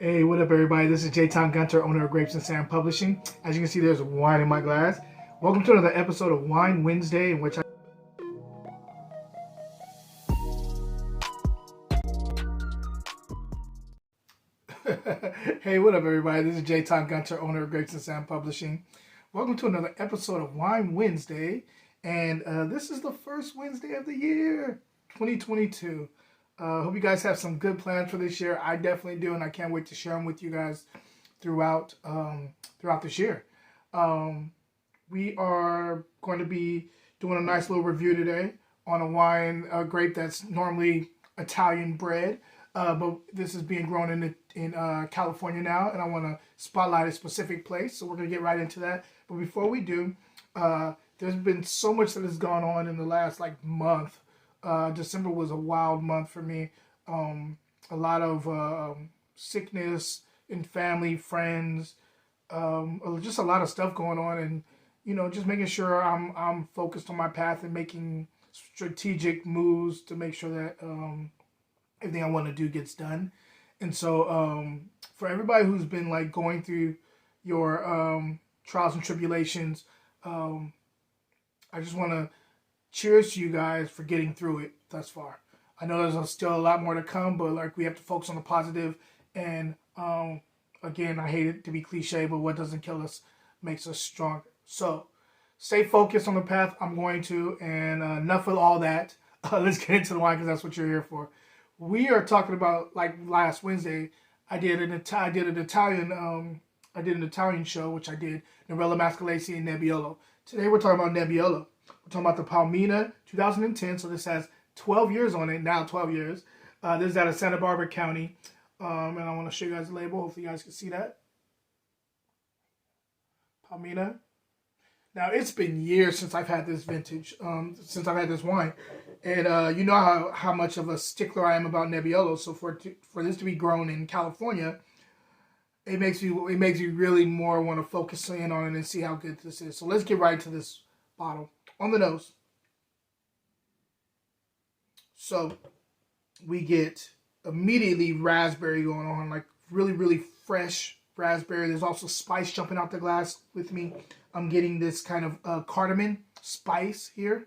Hey, what up, everybody? This is J-Town Gunter, owner of Grapes and Sand Publishing. As you can see, there's wine in my glass. Welcome to another episode of Wine Wednesday, in which I. Hey, what up, everybody? This is J-Town Gunter, owner of Grapes and Sand Publishing. Welcome to another episode of Wine Wednesday, and this is the first Wednesday of the year, 2022. Hope you guys have some good plans for this year. I definitely do, and I can't wait to share them with you guys throughout this year. Um, we are going to be doing a nice little review today on a wine grape that's normally Italian bred, but this is being grown in California now, and I want to spotlight a specific place. So we're going to get right into that. But before we do, there's been so much that has gone on in the last month. December was a wild month for me. A lot of sickness in family, friends, just a lot of stuff going on, and just making sure I'm focused on my path and making strategic moves to make sure that everything I want to do gets done. And so, for everybody who's been going through your trials and tribulations, I just want to cheers to you guys for getting through it thus far. I know there's still a lot more to come, but we have to focus on the positive. And again, I hate it to be cliche, but what doesn't kill us makes us stronger. So stay focused on the path I'm going to, and enough of all that. Let's get into the wine because that's what you're here for. We are talking about last Wednesday. I did an Italian show, which I did Novella Mascalese and Nebbiolo. Today we're talking about Nebbiolo. We're talking about the Palmina 2010. So this has 12 years on it now. 12 years. This is out of Santa Barbara County, and I want to show you guys the label. Hopefully you guys can see that. Palmina. Now, it's been years since I've had this vintage, since I've had this wine. And you know how much of a stickler I am about Nebbiolo. So for this to be grown in California, it makes me really more want to focus in on it and see how good this is. So let's get right to this bottle. On the nose. So we get immediately raspberry going on, really, really fresh raspberry. There's also spice jumping out the glass with me. I'm getting this kind of cardamom spice here.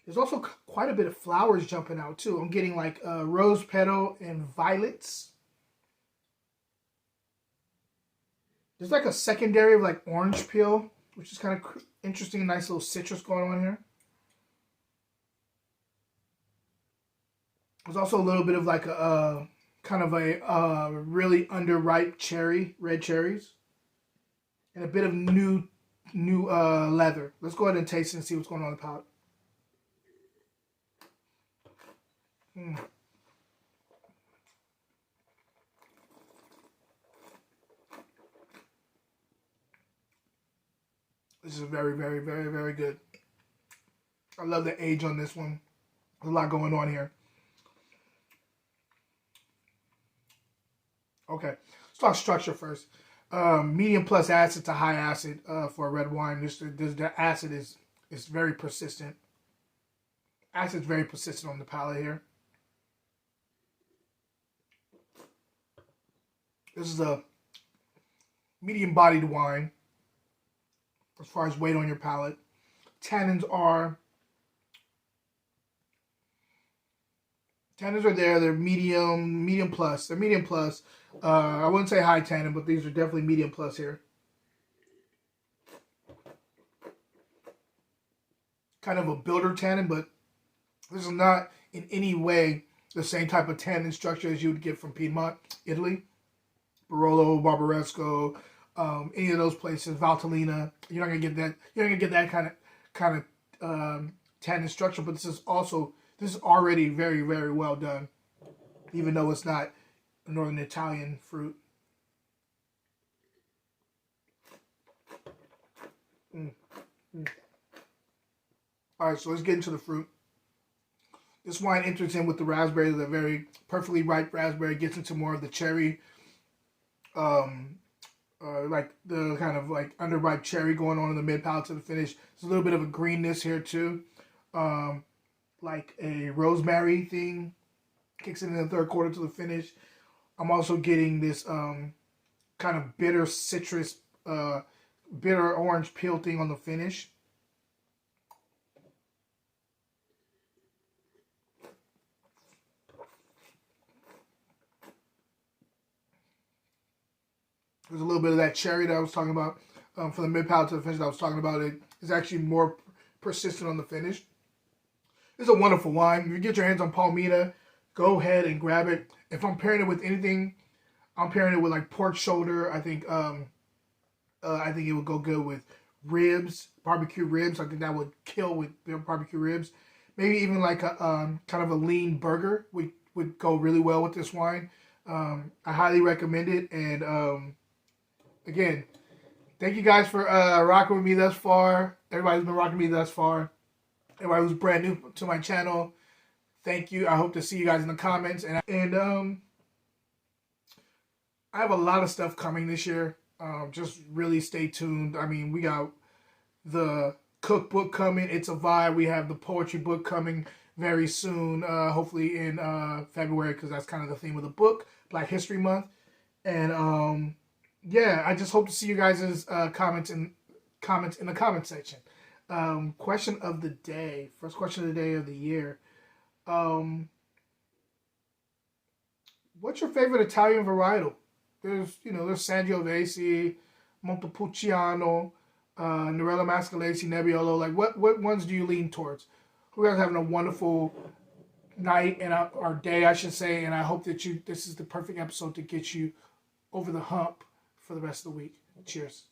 There's also quite a bit of flowers jumping out too. I'm getting rose petal and violets. There's a secondary of orange peel, which is kind of interesting. Nice little citrus going on here. There's also a little bit of a kind of a really underripe cherry, red cherries, and a bit of new leather. Let's go ahead and taste it and see what's going on in the palate. This is very, very, very, very good. I love the age on this one. There's a lot going on here. Okay, let's talk structure first. Medium plus acid to high acid for a red wine. The acid is very persistent. Acid's very persistent on the palate here. This is a medium-bodied wine as far as weight on your palate. Tannins are there. They're medium plus. They're medium plus. I wouldn't say high tannin, but these are definitely medium plus here. Kind of a builder tannin, but this is not in any way the same type of tannin structure as you would get from Piedmont, Italy. Barolo, Barbaresco, any of those places, Valtellina. You're not gonna get that. You're not gonna get that kind of tannin structure. But this is already very, very well done, even though it's not a Northern Italian fruit. All right, so let's get into the fruit. This wine enters in with the raspberry, the very perfectly ripe raspberry, gets into more of the cherry, the kind of underripe cherry going on in the mid palate to the finish. There's a little bit of a greenness here too, like a rosemary thing Kicks in the third quarter to the finish. I'm also getting this kind of bitter citrus, bitter orange peel thing on the finish. There's a little bit of that cherry that I was talking about from the mid palate to the finish that I was talking about. It is actually more persistent on the finish. It's a wonderful wine. If you get your hands on Palmita, go ahead and grab it. If I'm pairing it with anything, I'm pairing it with like pork shoulder. I think it would go good with ribs, barbecue ribs. I think that would kill with barbecue ribs. Maybe even like a kind of a lean burger would go really well with this wine. I highly recommend it. And again, thank you guys for rocking with me thus far. Everybody's been rocking me thus far. Everybody who's brand new to my channel, thank you. I hope to see you guys in the comments. And I have a lot of stuff coming this year. Just really stay tuned. I mean, we got the cookbook coming. It's a Vibe. We have the poetry book coming very soon, hopefully in February, because that's kind of the theme of the book, Black History Month. And yeah, I just hope to see you guys' comments in the comment section. Question of the day. First question of the day of the year. What's your favorite Italian varietal? There's Sangiovese, Montepulciano, Nerello Mascalese, Nebbiolo. Like, what ones do you lean towards? Hope you guys are having a wonderful night and or day, I should say. And I hope that this is the perfect episode to get you over the hump for the rest of the week. Cheers.